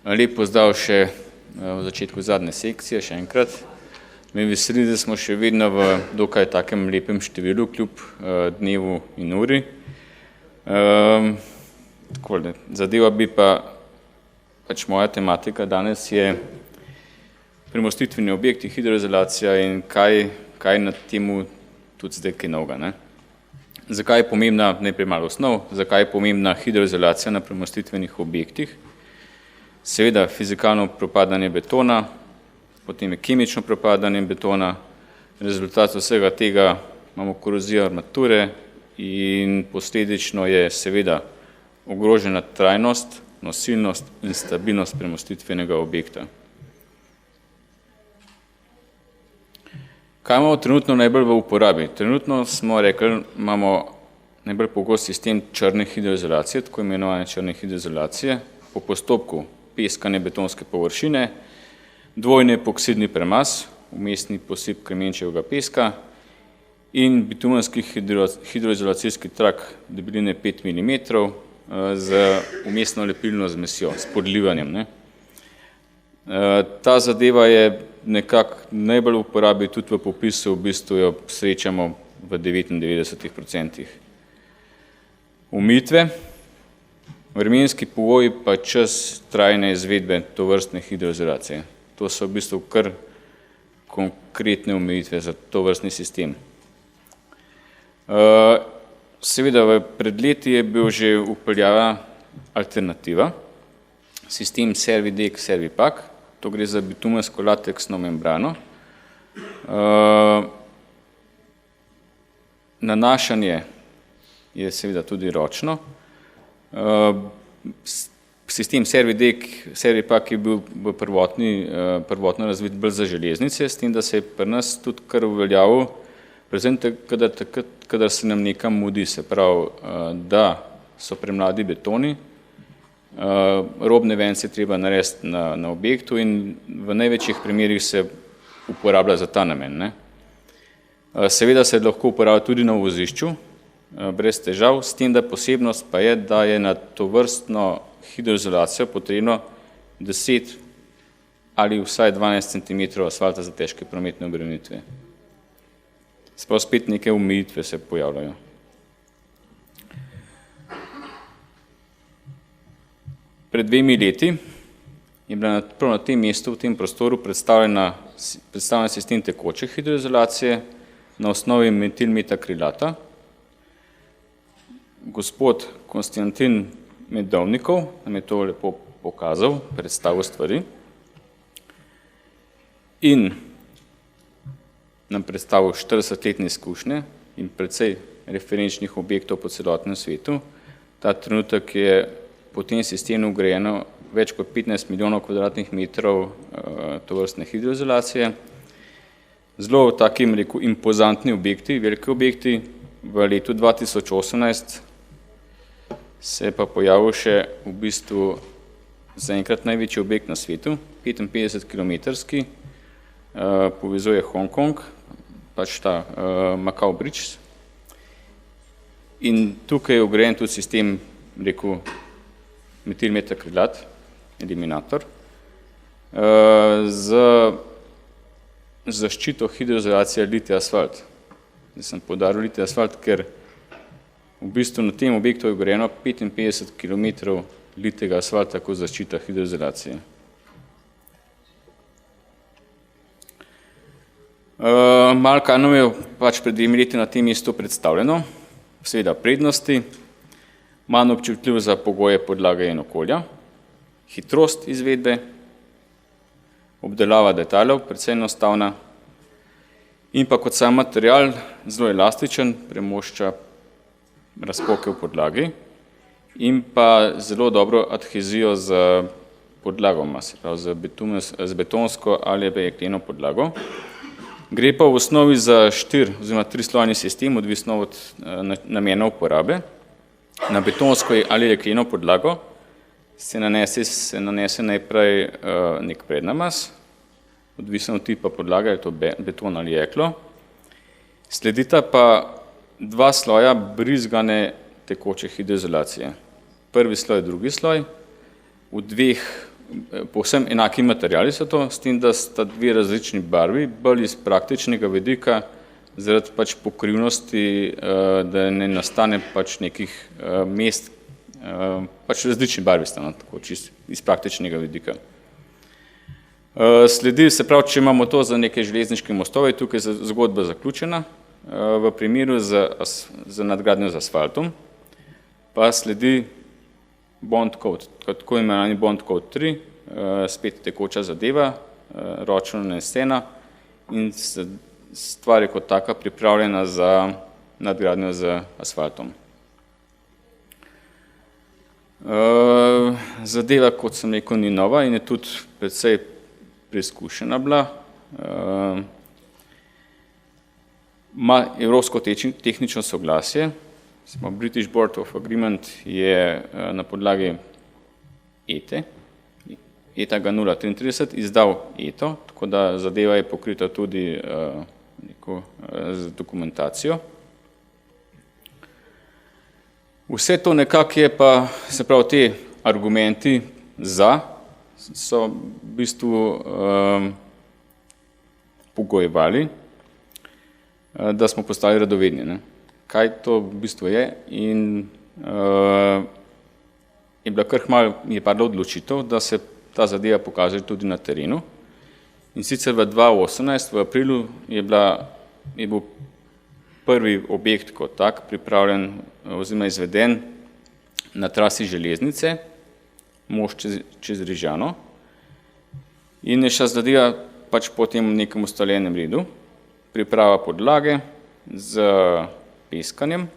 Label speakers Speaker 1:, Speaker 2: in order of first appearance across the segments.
Speaker 1: Lep pozdrav še v začetku zadnje sekcije, še enkrat. Me veseli, da smo še vedno v dokaj takem lepem številu, kljub dnevu in uri. Zadeva bi pač moja tematika danes je premostitveni objekti, hidroizolacija in kaj na temu tudi zdaj kaj novega, ne. Zakaj je pomembna, najprej malo osnov, zakaj je pomembna hidroizolacija na premostitvenih objektih? Seveda fizikalno propadanje betona, potem je kemično propadanje betona, rezultat vsega tega imamo korozijo armature in posledično je seveda ogrožena trajnost, nosilnost in stabilnost premostitvenega objekta. Kaj imamo trenutno najbolj v uporabi? Trenutno smo rekli, imamo najbolj pogost sistem črne hidroizolacije, tako imenovane črne hidroizolacije, po postopku peskane betonske površine, dvojni epoksidni premaz, vmesni posip kremenčevega peska in bitumenski hidroizolacijski trak debeline 5 mm z vmesno lepilno zmesjo, s podlivanjem, ne. Ta zadeva je nekako najbolj v uporabi, tudi v popisu v bistvu jo srečamo v 99%. Omejitve, vremenski pogoji pa čas trajne izvedbe tovrstne hidroizolacije. To so v bistvu kar konkretne omejitve za tovrstni sistem. Seveda pred leti je bil že vpeljava alternativa, sistem Servidek Servipak, to gre za bitumensko lateksno membrano. Nanašanje je seveda tudi ročno. Sistem Servipak je bil prvotno razvit bolj za železnice, s tem, da se je pri nas tudi kar uveljavil, predvsem kadar se nam nekam mudi, se pravi, da so premladi betoni, robne vence treba narediti na objektu in v največjih primerih se uporablja za ta namen, ne. Seveda se lahko uporablja tudi na vozišču, brez težav, s tem, da posebnost pa je, da je na tovrstno hidroizolacijo potrebno 10 ali vsaj 12 cm asfalta za težke prometne obremenitve. Sprav spet neke omejitve se pojavljajo. Pred 2 leti je bila prav na tem mestu, v tem prostoru predstavljen sistem tekoče hidroizolacije na osnovi metilmetakrilata. Gospod Konstantin Medovnikov nam je to lepo pokazal, predstavil stvari in nam predstavil 40-letne izkušnje in precej referenčnih objektov po celotnem svetu. Ta trenutek je po tem sistemu vgrajeno več kot 15 milijonov kvadratnih metrov tovrstne hidroizolacije. Zelo takim impozantni objekti, veliki objekti. V letu 2018 se je pa pojavil še v bistvu zaenkrat največji objekt na svetu, 55-kilometrski, povezuje Hongkong, pač ta Macau Bridge. In tukaj je vgrajen tudi sistem, metilmetakrilat, eliminator, z zaščito hidroizolacije litij asfalt. Zdaj sem poudaril litij asfalt, ker v bistvu na tem objektu je vgrajeno 55 km litega asfalta kot zaščita hidroizolacije. Malo kaj nam je pač pred 2 leti na tem mestu predstavljeno, seveda prednosti, manj občutljiv za pogoje podlage in okolja, hitrost izvedbe, obdelava detajlov, precej enostavna in pa kot sam material zelo elastičen, premošča razpoke v podlagi in pa zelo dobro adhezijo z podlagoma, se pravi z betonsko ali jekleno podlago. Gre pa v osnovi za 4 oziroma 3-slojni sistem, odvisno od namena uporabe. Na betonsko ali jekleno podlago se nanese najprej nek prednamaz, odvisno od tipa podlage, je to beton ali jeklo. Sledita pa 2 sloja brizgane tekoče hidroizolacije. Prvi sloj, drugi sloj. V 2 povsem enaki materiali so to, s tem, da sta dve različni barvi, bolj iz praktičnega vidika, zaradi pač pokrivnosti, da ne nastane pač nekih mest, pač različni barvi sta, no, tako čisto iz praktičnega vidika. Sledi, se pravi, če imamo to za neke železniške mostove, tukaj je zgodba zaključena, v primeru za nadgradnjo z asfaltom, pa sledi bond code, tako imenovani bond code 3, spet tekoča zadeva, ročno nanesena in stvar je kot taka pripravljena za nadgradnjo z asfaltom. Zadeva, kot sem rekel, ni nova in je tudi precej preizkušena bila. Ima evropsko tehnično soglasje, British Board of Agreement je na podlagi ETA 033 izdal ETO, tako da zadeva je pokrita tudi z dokumentacijo. Vse to nekako je pa, se pravi, te argumenti za so v bistvu pogojevali, da smo postali radovedni, ne. Kaj to v bistvu je in je bila kar malo, je padla odločitev, da se ta zadeva pokaže tudi na terenu. In sicer v 2018, v aprilu, je bil prvi objekt kot tak pripravljen oziroma izveden na trasi železnice, most čez Rižano. In je šla zadeva pač po tem nekem ustaljenem redu, priprava podlage z peskanjem.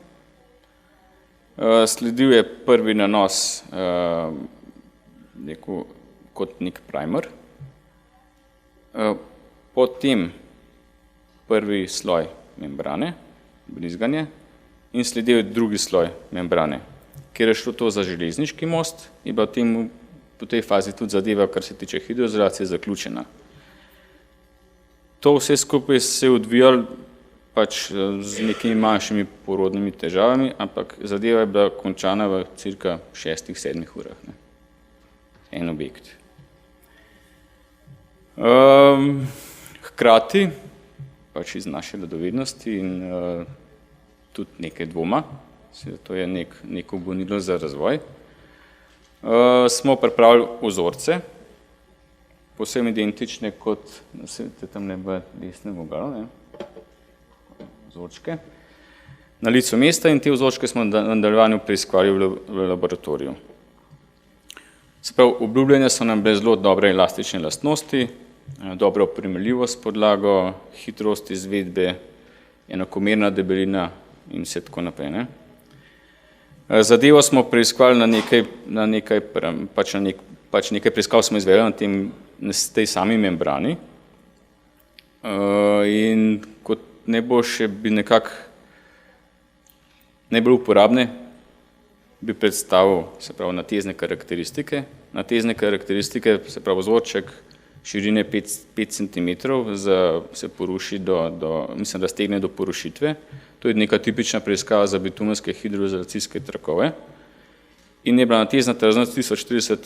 Speaker 1: Sledil je prvi nanos kot nek primer. Potem prvi sloj membrane, brizganje, in sledil je drugi sloj membrane. Ker je šlo to za železniški most, je bila po tej fazi tudi zadeva, kar se tiče hidroizolacije, zaključena. To vse skupaj se je odvijalo pač z nekimi manjšimi porodnimi težavami, ampak zadeva je bila končana v cirka 6-7 urah. Ne. En objekt. Hkrati, pač iz naše radovednosti in tudi nekaj dvoma, to je neko gonilo za razvoj, smo pripravili vzorce, povsem identične kot, tam ne bo desne vogalo, vzorčke, na licu mesta in te vzorčke smo v nadaljevanju preiskovali v laboratoriju. Se pravi, obljubljene so nam bile zelo dobre elastične lastnosti, dobra primerljivost s podlago, hitrost izvedbe, enakomerna debelina in vse tako naprej. Ne. Zadevo smo preiskovali na nekaj preiskav smo izvedli na tej sami membrani in kot najboljše bi nekako najbolj uporabne bi predstavil, se pravi, natezne karakteristike. Natezne karakteristike, se pravi, vzorček širine 5 cm se poruši mislim, da stegne do porušitve. To je neka tipična preiskava za bitumenske hidroizolacijske trakove. In je bila natezna trdnost 1040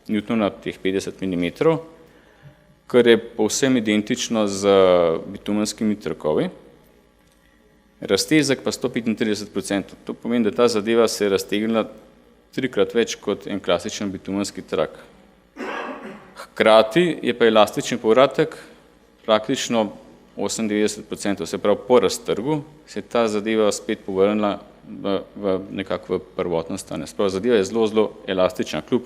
Speaker 1: N na teh 50 mm, kar je povsem identično z bitumenskimi trakovi. Raztezek pa 135%. To pomeni, da ta zadeva se je raztegnila 3-krat več kot en klasičen bitumenski trak. Hkrati je pa elastični povratek praktično 98%, se pravi po raztrgu se je ta zadeva spet povrnila nekako v prvotno stanje. Se pravi, zadeva je zelo elastična, kljub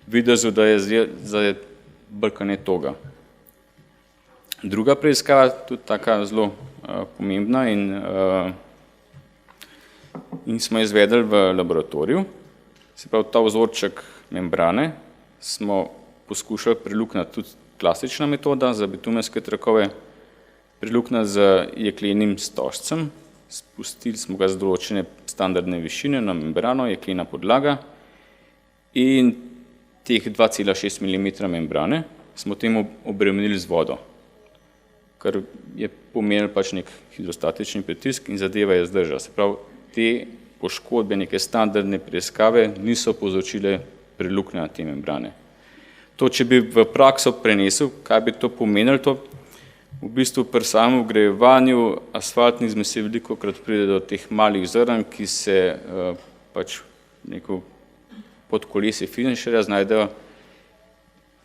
Speaker 1: videzu, da je brkanje toga. Druga preiskava, tudi taka zelo pomembna in smo izvedli v laboratoriju. Se pravi, ta vzorček membrane smo poskušali priluknati tudi klasična metoda za bitumenske trakove, priluknati z jeklenim stožcem, spustili smo ga z določene standardne višine na membrano, jeklena podlaga in teh 2,6 mm membrane smo temu obremenili z vodo, kar je pomenil pač nek hidrostatični pritisk in zadeva je zdržala. Se pravi, te poškodbe, neke standardne preiskave niso povzročile priluknjanja te membrane. To, če bi v prakso prenesel, kaj bi to pomenilo, to v bistvu pri samem vgrajevanju asfaltnih zmesi velikokrat pride do teh malih zrn, ki se pač pod kolesi finisherja znajdejo.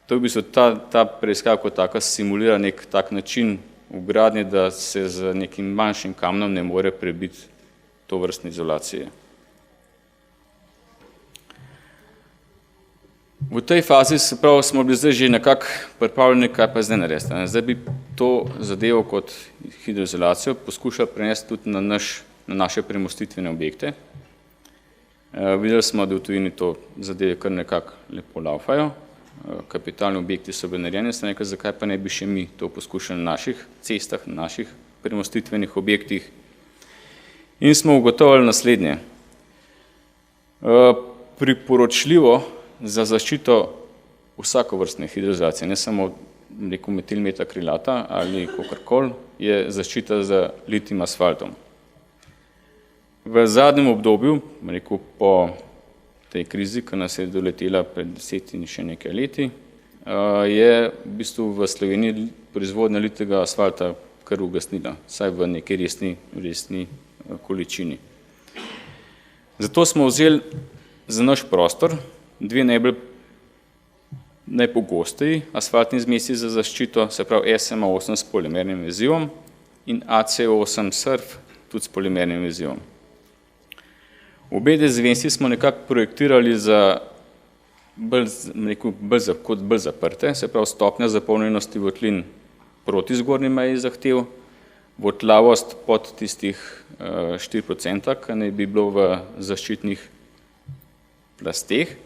Speaker 1: To je v bistvu ta preiskava kot taka simulira nek tak način vgradnje, da se z nekim manjšim kamnom ne more prebiti tovrstne izolacije. V tej fazi smo bili zdaj že nekako pripravljeni, kaj pa zdaj narediti. Zdaj bi to zadevo kot hidroizolacijo poskušali prenesti tudi na naše premostitvene objekte. Videli smo, da v tujini to zadeve kar nekako lepo laufajo. Kapitalni objekti so bili narejeni, sem rekel, zakaj pa ne bi še mi to poskušali na naših cestah, na naših premostitvenih objektih. In smo ugotovili naslednje. Priporočljivo za zaščito vsakovrstne hidroizolacije, ne samo metil metakrilata ali kakorkoli, je zaščita z litim asfaltom. V zadnjem obdobju, po tej krizi, ki nas je doletela pred 10 in še nekaj leti, je v bistvu v Sloveniji proizvodnja litega asfalta kar ugasnila, saj v neki resni količini. Zato smo vzeli za naš prostor dve najpogosteji asfaltni zmesi za zaščito, se pravi SMA8 s polimernim vezivom in AC8 Surf tudi s polimernim vezivom. Obe zmesi smo nekako projektirali kot bolj zaprte, se pravi stopnja zapolnjenosti votlin proti zgornji meji zahtev, votlavost pod tistih 4%, ki naj bi bilo v zaščitnih plasteh.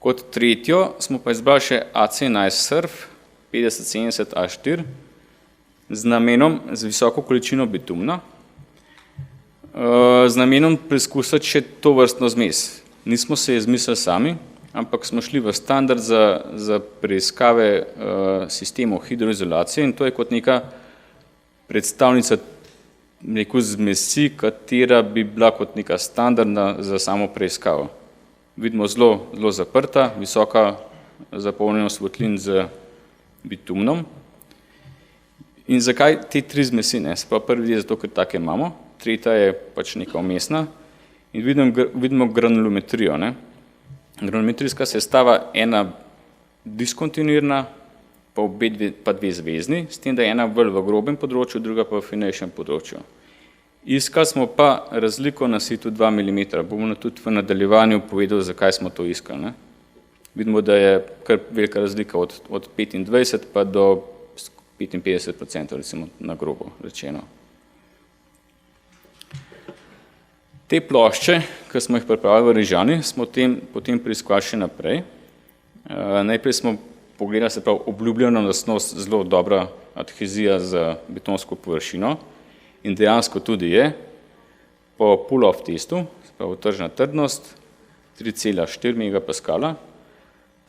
Speaker 1: Kot tretjo smo pa izbrali še AC11 Surf 5070 A4 z visoko količino bitumna, z namenom preizkusiti še to vrstno zmes. Nismo se izmislili sami, ampak smo šli v standard za preiskave sistemov hidroizolacije in to je kot neka predstavnica zmesi, katera bi bila kot neka standardna za samo preiskavo. Vidimo zelo zaprta, visoka zapolnjenost votlin z bitumnom. In zakaj te tri zmesi? Prvi je zato, ker take imamo, tretja je pač neka umestna in vidimo granulometrijo. Granulometrijska sestava ena diskontinuirna, pa dve zvezni, s tem, da je ena bolj v grobem področju, druga pa v finejšem področju. Iskali smo pa razliko na situ 2 mm. Bomo tudi v nadaljevanju povedal, zakaj smo to iskali. Vidimo, da je kar velika razlika od 25 pa do 55%, recimo na grobo rečeno. Te plošče, ki smo jih pripravili v Rižani, smo potem preiskovali še naprej. Najprej smo pogledali, se pravi, obljubljeno lastnost, zelo dobra adhezija z betonsko površino in dejansko tudi je. Po pull-off testu, se pravi, tržna trdnost 3,4 megapascala,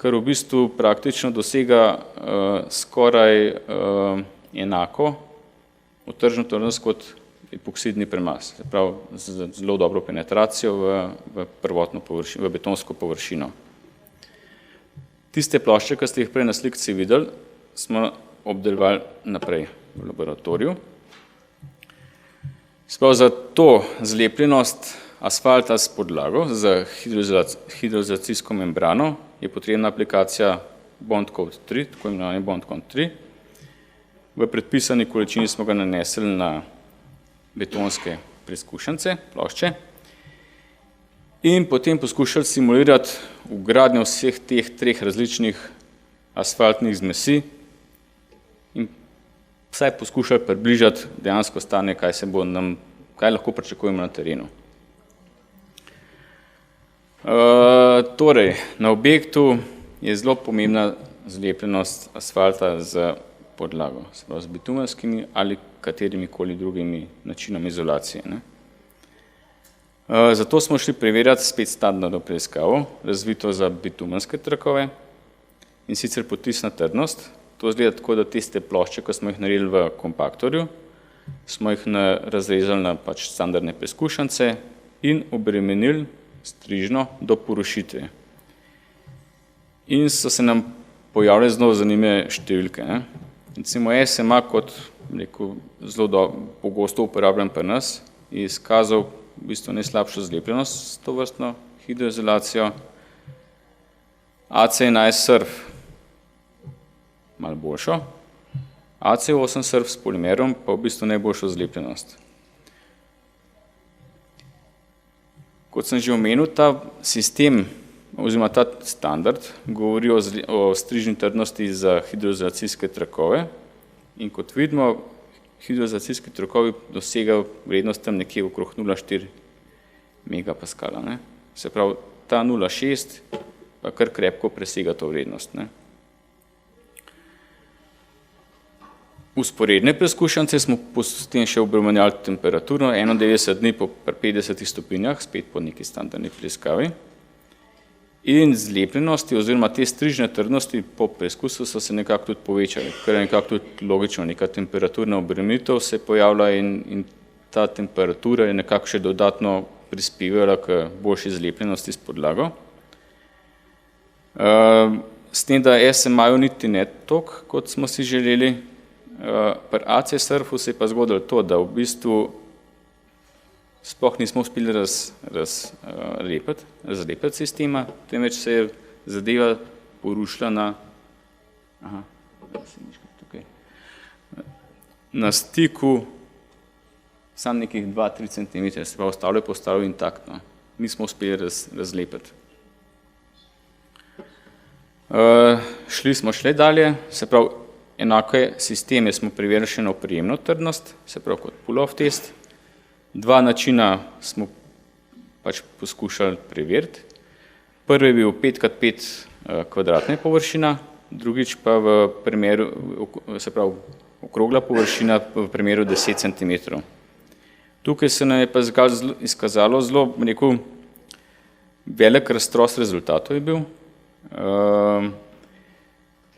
Speaker 1: kar v bistvu praktično dosega skoraj enako tržno trdnost kot epoksidni premaz, se pravi, z zelo dobro penetracijo v betonsko površino. Tiste plošče, ki ste jih prej na slikci videli, smo obdelovali naprej v laboratoriju. Sprav za to zlepljenost asfalta s podlago, z hidroizolacijsko membrano, je potrebna aplikacija Bondcoat 3, tako imenovani Bondcoat 3. V predpisani količini smo ga nanesli na betonske preizkušence, plošče, in potem poskušali simulirati vgradnjo vseh teh treh različnih asfaltnih zmesi in vsaj poskušali približati dejansko stanje, kaj lahko pričakujemo na terenu. Torej, na objektu je zelo pomembna zlepljenost asfalta z podlago, se pravi z bitumenskimi ali katerimikoli drugimi načinom izolacije. Zato smo šli preverjati spet standardno preiskavo, razvito za bitumenske trakove in sicer potisna trdnost. To izgleda tako, da tiste plošče, ko smo jih naredili v kompaktorju, smo jih razrezali na pač standardne preizkušence in obremenili strižno do porušitve. In so se nam pojavile zelo zanimive številke. Ne. Recimo SMA kot zelo pogosto uporabljen pri nas je izkazal v bistvu najslabšo zlepljenost s to vrstno hidroizolacijo. AC11 surf malo boljšo, AC8 surf s polimerom pa v bistvu najboljšo zlepljenost. Kot sem že omenil, ta sistem oziroma ta standard govori o strižni trdnosti za hidroizolacijske trakove in kot vidimo, hidroizolacijski trakovi dosegajo vrednost tam nekje okrog 0,4 megapaskala. Ne. Se pravi, ta 0,6 pa kar krepko presega to vrednost. Ne. Usporedne preizkušance smo potem še obremenjali temperaturno 91 dni po 50 stopinjah, spet po neki standardni preiskavi. In zlepljenosti oziroma te strižne trdnosti po preizkusu so se nekako tudi povečali, kar je nekako tudi logično, neka temperaturna obremenitev se pojavlja in ta temperatura je nekako še dodatno prispevala k boljši zlepljenosti s podlago. S tem, da SMA-ju niti ne toliko, kot smo si želeli, pri AC surfu se je pa zgodilo to, da v bistvu sploh nismo uspeli razlepiti sistema, temveč se je zadeva porušila na stiku samo nekih 2-3 cm, se pa ostalo je postalo intaktno. Nismo uspeli razlepiti. Šli smo dalje, se pravi, enake sisteme smo preverili še na oprijemno trdnost, se pravi kot pull-off test. Dva načina smo pač poskušali preveriti. Prvi je bil 5x5 kvadratna površina, drugič pa v primeru, se pravi, okrogla površina v primeru 10 cm. Tukaj se nam je pa izkazalo zelo, velik raztros rezultatov je bil.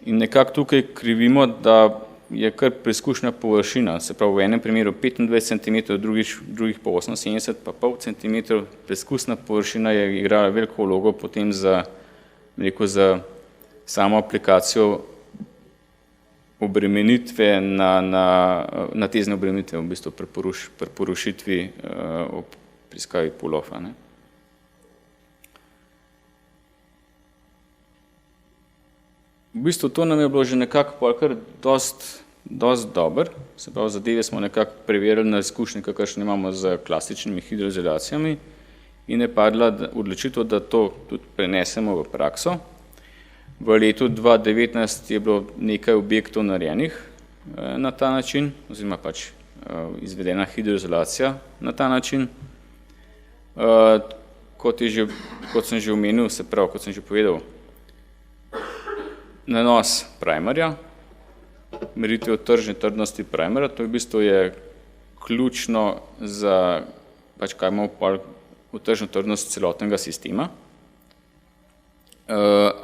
Speaker 1: In nekako tukaj krivimo, da je kar preizkušna površina, se pravi v enem primeru 25 cm, drugih pa 78,5 cm. Preizkusna površina je igrala veliko vlogo potem za samo aplikacijo obremenitve na tezne obremenitve, v bistvu pri porušitvi ob preiskavi pull-offa. V bistvu to nam je bilo že nekako kar dosti dobro, se pravi zadeve smo nekako preverili na izkušnji, kakršne imamo z klasičnimi hidroizolacijami in je padla odločitev, da to tudi prenesemo v prakso. V letu 2019 je bilo nekaj objektov narejenih na ta način, oziroma pač izvedena hidroizolacija na ta način. Kot sem že omenil, se pravi, kot sem že povedal, nanos primerja, meritev tržne trdnosti primerja, to v bistvu je ključno za, pač kaj imamo v tržno trdnost celotnega sistema.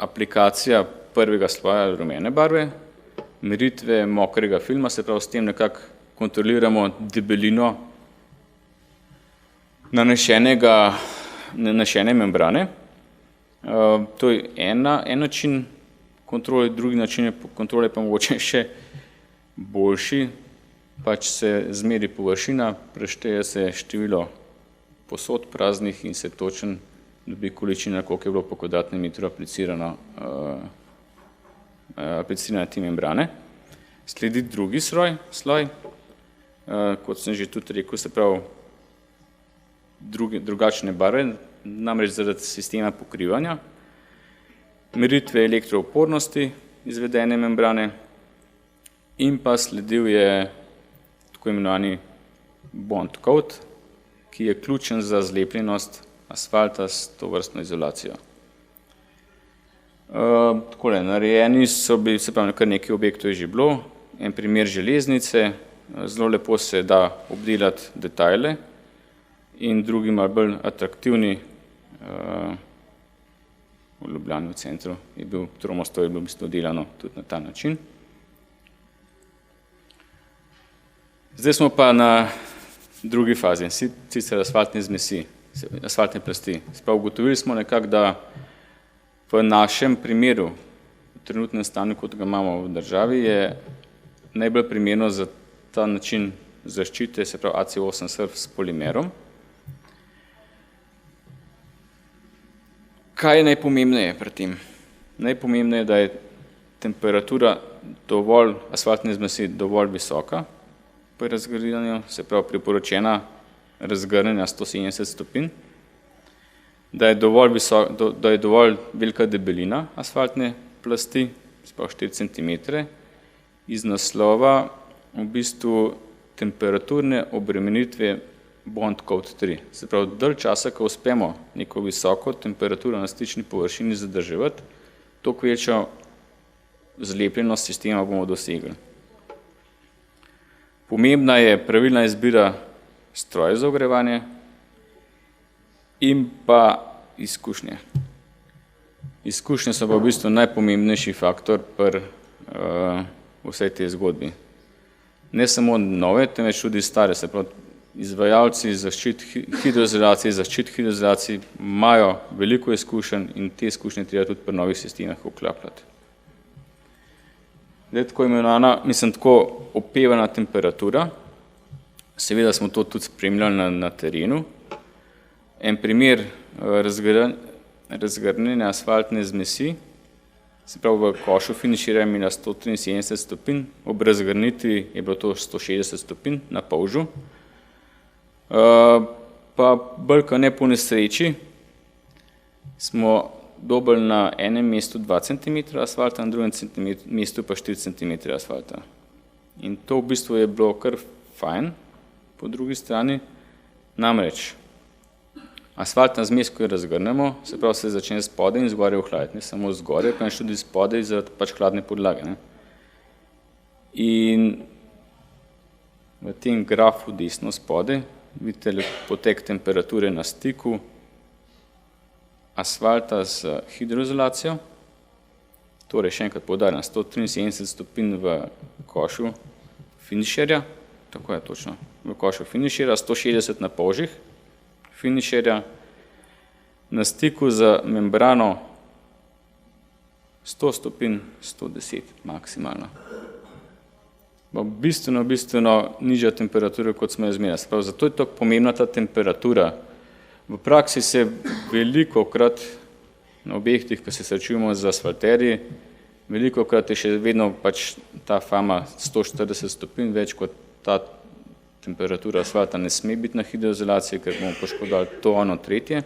Speaker 1: Aplikacija prvega sloja rumene barve, meritve mokrega filma, se pravi s tem nekako kontroliramo debelino nanešene membrane. To je en način kontrole, drugi način kontrole pa mogoče še boljši, pač se zmeri površina, prešteje se število posod praznih in se točen dobi količina, koliko je bilo po kvadratnem metru aplicirane te membrane. Sledi drugi sloj, kot sem že tudi rekel, se pravi drugačne barve, namreč zaradi sistema pokrivanja. Meritve elektroupornosti izvedene membrane in pa sledil je tako imenovani bond coat, ki je ključen za zlepljenost asfalta s to vrstno izolacijo. Takole, narejeni so bili, se pravi, kar nekaj objektov je že bilo, en primer železnice, zelo lepo se da obdelati detajle in drugi malo bolj atraktivni, v Ljubljani v centru je bil tromostoj, je bilo v bistvu delano tudi na ta način. Zdaj smo pa na drugi fazi, sicer asfaltne zmesi, asfaltne plasti. Sprav ugotovili smo nekako, da v našem primeru trenutnem stanju, kot ga imamo v državi, je najbolj primerno za ta način zaščite, se pravi AC8 surf s polimerom. Kaj je najpomembneje pri tem? Najpomembneje je, da je temperatura dovolj, asfaltne zmesi dovolj visoka pri razgrnjenju, se pravi priporočena razgrnjenja 170 stopinj, da je dovolj velika debelina asfaltne plasti, se pravi 4 cm, iz naslova v bistvu temperaturne obremenitve bond code 3. Se pravi, dalj časa, ko uspemo neko visoko temperaturo na stični površini zadrževati, toliko večjo zlepljenost sistema bomo dosegli. Pomembna je pravilna izbira stroja za ogrevanje in pa izkušnje. Izkušnje so pa v bistvu najpomembnejši faktor pri vsej tej zgodbi. Ne samo nove, temveč tudi stare, se pravi, izvajalci zaščit hidroizolacij imajo veliko izkušenj in te izkušnje treba tudi pri novih sistemih vklapljati. Tako imenovana, tako opevana temperatura, seveda smo to tudi spremljali na terenu. En primer razgrnjenja asfaltne zmesi, se pravi v košu finiširja je imela 173 stopinj, ob razgrnitvi je bilo to 160 stopinj na polžu. Pa bolj kot ne po nesreči smo dobili na enem mestu 2 cm asfalta, na drugem mestu pa 4 cm asfalta. In to v bistvu je bilo kar fajn, po drugi strani, namreč asfaltna zmes, ko jo razgrnemo, se pravi, se začne spodaj in zgoraj ohlajati, ne samo zgoraj, pa tudi spodaj zaradi pač hladne podlage. Ne. In v tem grafu desno spodaj vidite potek temperature na stiku asfalta z hidroizolacijo, torej še enkrat poudarjam, 173 stopinj v košu finišerja, tako je točno, v košu finišerja, 160 na polžih finišerja, na stiku z membrano 100 stopinj, 110 maksimalno. Bistveno nižja temperatura, kot smo jo zmerjali. Zato je tako pomembna ta temperatura. V praksi se velikokrat na objektih, ko se srečujemo z asfalterji, velikokrat je še vedno pač ta fama 140 stopinj, več kot ta temperatura asfalta ne sme biti na hidroizolaciji, ker bomo poškodovali to ono tretje.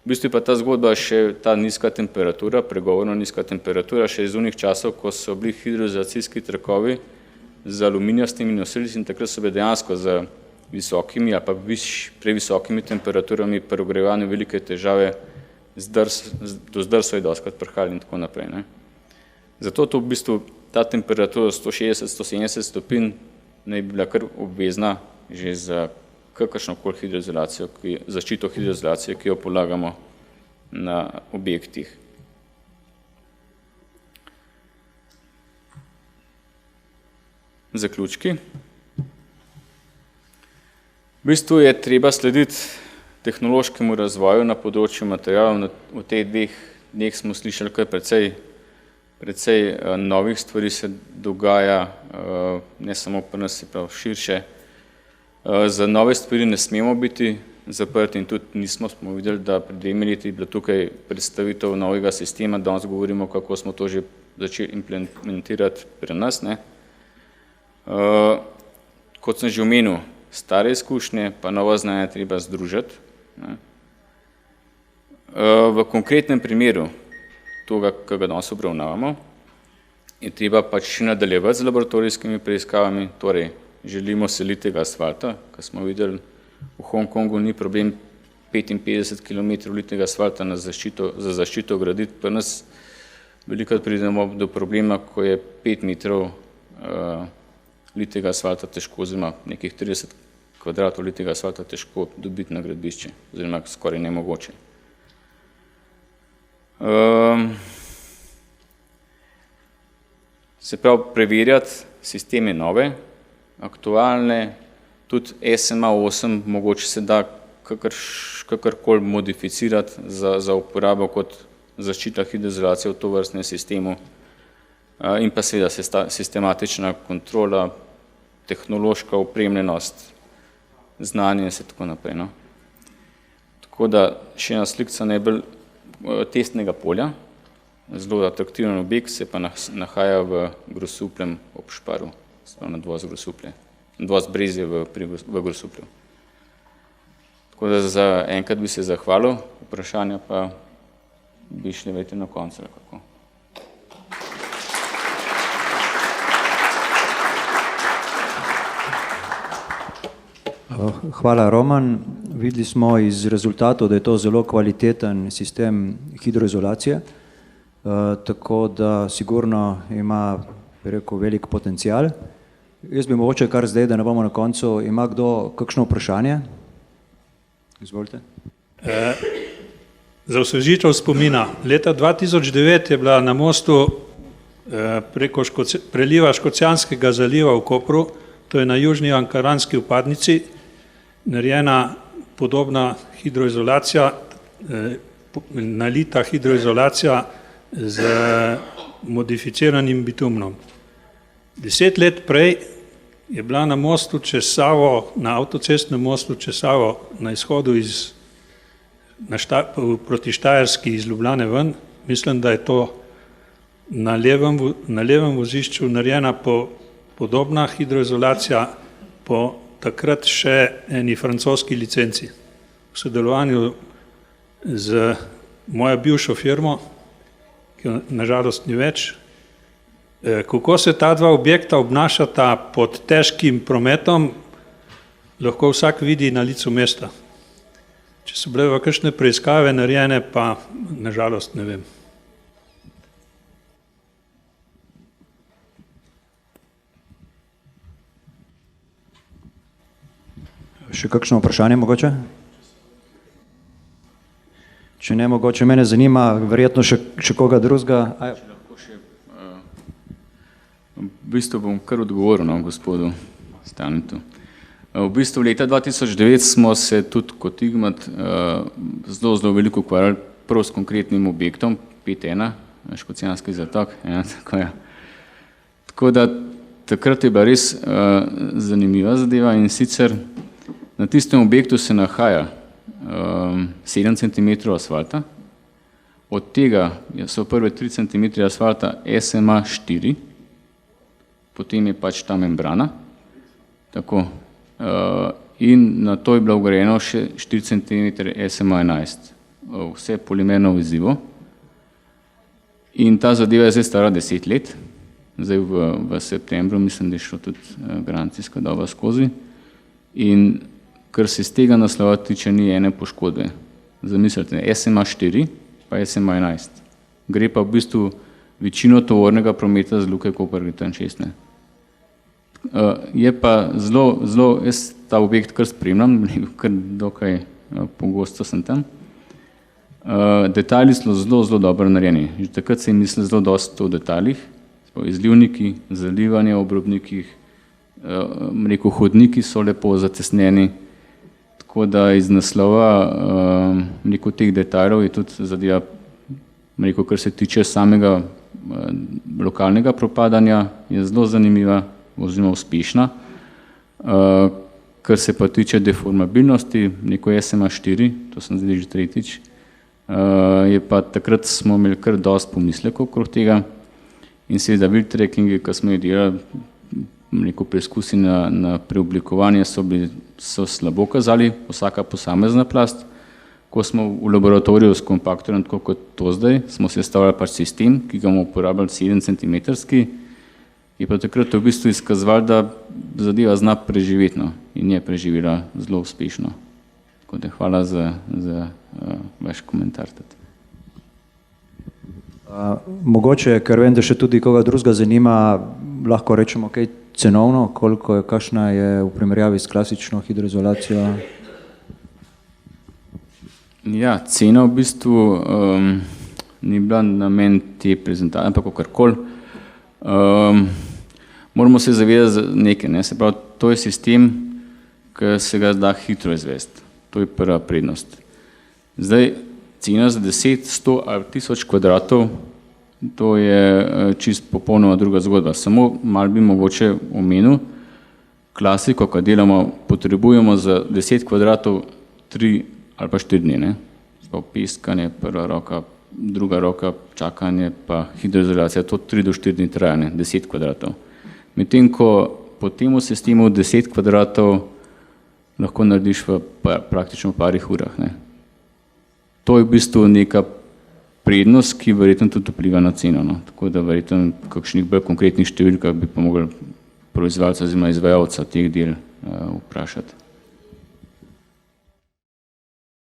Speaker 1: V bistvu pa ta zgodba še ta nizka temperatura, pregovorno nizka temperatura, še iz unih časov, ko so bili hidroizolacijski trakovi z aluminijastimi nosilci in takrat so bile dejansko z visokimi ali pa previsokimi temperaturami pri ogrevanju velike težave, do zdrsov je dostikrat prihajalo in tako naprej. Ne. Zato to v bistvu ta temperatura 160-170 stopinj naj bi bila kar obvezna že za kakršnokoli hidroizolacijo, zaščito hidroizolacije, ki jo polagamo na objektih. Zaključki. V bistvu je treba slediti tehnološkemu razvoju na področju materialov. V teh dveh dneh smo slišali kar precej novih stvari se dogaja, ne samo pri nas, se pravi širše. Za nove stvari ne smemo biti zaprti in tudi nismo, smo videli, da pred 2 leti je bila tukaj predstavitev novega sistema, danes govorimo, kako smo to že začeli implementirati pri nas. Ne. Kot sem že omenil, stare izkušnje pa nova znanja treba združiti. Ne. V konkretnem primeru tega, ki ga danes obravnavamo, je treba pač še nadaljevati z laboratorijskimi preiskavami, torej želimo selitega asfalta, ko smo videli, v Hongkongu ni problem 55 km litega asfalta za zaščito graditi, pri nas velikokrat pridemo do problema, ko je 5 metrov litega asfalta težko, oziroma nekih 30 kvadratov litega asfalta težko dobiti na gradbišče, oziroma skoraj nemogoče. Se pravi, preverjati sisteme nove, aktualne, tudi SMA8 mogoče se da kakorkoli modificirati za uporabo kot zaščita hidroizolacije v tovrstnem sistemu. in pa seveda sistematična kontrola, tehnološka opremljenost, znanje in vse tako naprej. No. Tako da še ena slikca najbolj testnega polja, zelo atraktiven objekt, se pa nahaja v Grosupljem ob Šparu, nadvoz Grosuplje, nadvoz Brezje v Grosuplju. Tako da za enkrat bi se zahvalil, vprašanja pa bi šli vejte na koncu. Kako.
Speaker 2: Hvala, Roman. Videli smo iz rezultatov, da je to zelo kvaliteten sistem hidroizolacije, tako da sigurno ima, bi rekel, velik potencial. Jaz bi mogoče kar zdaj, da ne bomo na koncu, ima kdo kakšno vprašanje? Izvolite.
Speaker 3: Za osvežitev spomina. Leta 2009 je bila na mostu preko preliva Škocjanskega zaliva v Kopru, to je na južni ankaranski vpadnici, narejena podobna hidroizolacija, nalita hidroizolacija z modificiranim bitumnom. 10 let prej je bila na mostu čez Savo, na avtocestnem mostu čez Savo, na izhodu proti Štajerski iz Ljubljane ven, mislim, da je to na levem vozišču narejena podobna hidroizolacija po takrat še eni francoski licenci. V sodelovanju z mojo bivšo firmo, ki jo nažalost ni več, kako se ta dva objekta obnašata pod težkim prometom, lahko vsak vidi na licu mesta. Če so bile v kakšne preiskave narejene, pa nažalost ne vem.
Speaker 2: Še kakšno vprašanje mogoče? Če ne, mogoče mene zanima, verjetno še koga drugega.
Speaker 1: V bistvu bom kar odgovoril gospodu Stanetu. V bistvu leta 2009 smo se tudi kot IGMAT zelo veliko ukvarjali prav s konkretnim objektom, 5.1, Škocjanski zatok. Tako da takrat je bila res zanimiva zadeva in sicer na tistem objektu se nahaja 7 cm asfalta, od tega so prve 3 cm asfalta SMA 4, potem je pač ta membrana, tako, in na to je bilo vgrajeno še 4 cm SMA 11, vse polimerno vezivo. In ta zadeva je zdaj stara 10 let, zdaj v septembru mislim, da je šlo tudi garancijska doba skozi. In kar se iz tega naslova tiče, ni ene poškodbe. Zamislite, SMA 4 pa SMA 11. Gre pa v bistvu večino tovornega prometa z Luke Koper Return 6. Je pa zelo, jaz ta objekt kar spremljam, kar dokaj pogosto sem tam. Detajli so zelo dobro narejeni. Že takrat se je mislil zelo dosti o detaljih, izlivniki, zalivanje v obrobnikih, hodniki so lepo zatesnjeni, tako da iz naslova teh detajlov je tudi zadeva, kar se tiče samega lokalnega propadanja, je zelo zanimiva oziroma uspešna. Kar se pa tiče deformabilnosti, SMA 4, to sem zdaj že tretjič, je pa takrat smo imeli kar dosti pomislekov okrog tega in seveda wild trackingi, ko smo jih delali, preizkusi na preoblikovanje so slabo kazali, vsaka posamezna plast. Ko smo v laboratoriju s kompaktorjem, tako kot to zdaj, smo sestavljali pač sistem, ki ga bomo uporabljali 7 cm, je pa takrat v bistvu izkazoval, da zadeva zna preživeti in je preživela zelo uspešno. Tako da hvala za vaš komentar.
Speaker 2: Mogoče, ker vem, da še tudi koga drugega zanima, lahko rečemo kaj cenovno, kakšna je v primerjavi s klasično hidroizolacijo?
Speaker 1: Ja, cena v bistvu ni bila namen te prezentacije, ampak kakorkoli. Moramo se zavedati nekaj, se pravi, to je sistem, ki se ga da hitro izvesti. To je prva prednost. Zdaj, cena za 10, 100 ali 1000 kvadratov To je čist popolnoma druga zgodba. Samo malo bi mogoče omenil klasiko, ko delamo, potrebujemo za 10 kvadratov 3 ali pa 4 dni, ne? Piskanje, prva roka, druga roka, čakanje, pa hidroizolacija, to 3 do 4 dni traja, ne? 10 kvadratov. Medtem ko po temu sistemu 10 kvadratov lahko narediš v praktično parih urah, ne? To je v bistvu neka prednost, ki verjetno tudi vpliva na ceno, no? Tako da verjetno kakšnih bolj konkretnih številkah bi pa mogli proizvajalca oziroma izvajalca teh del vprašati.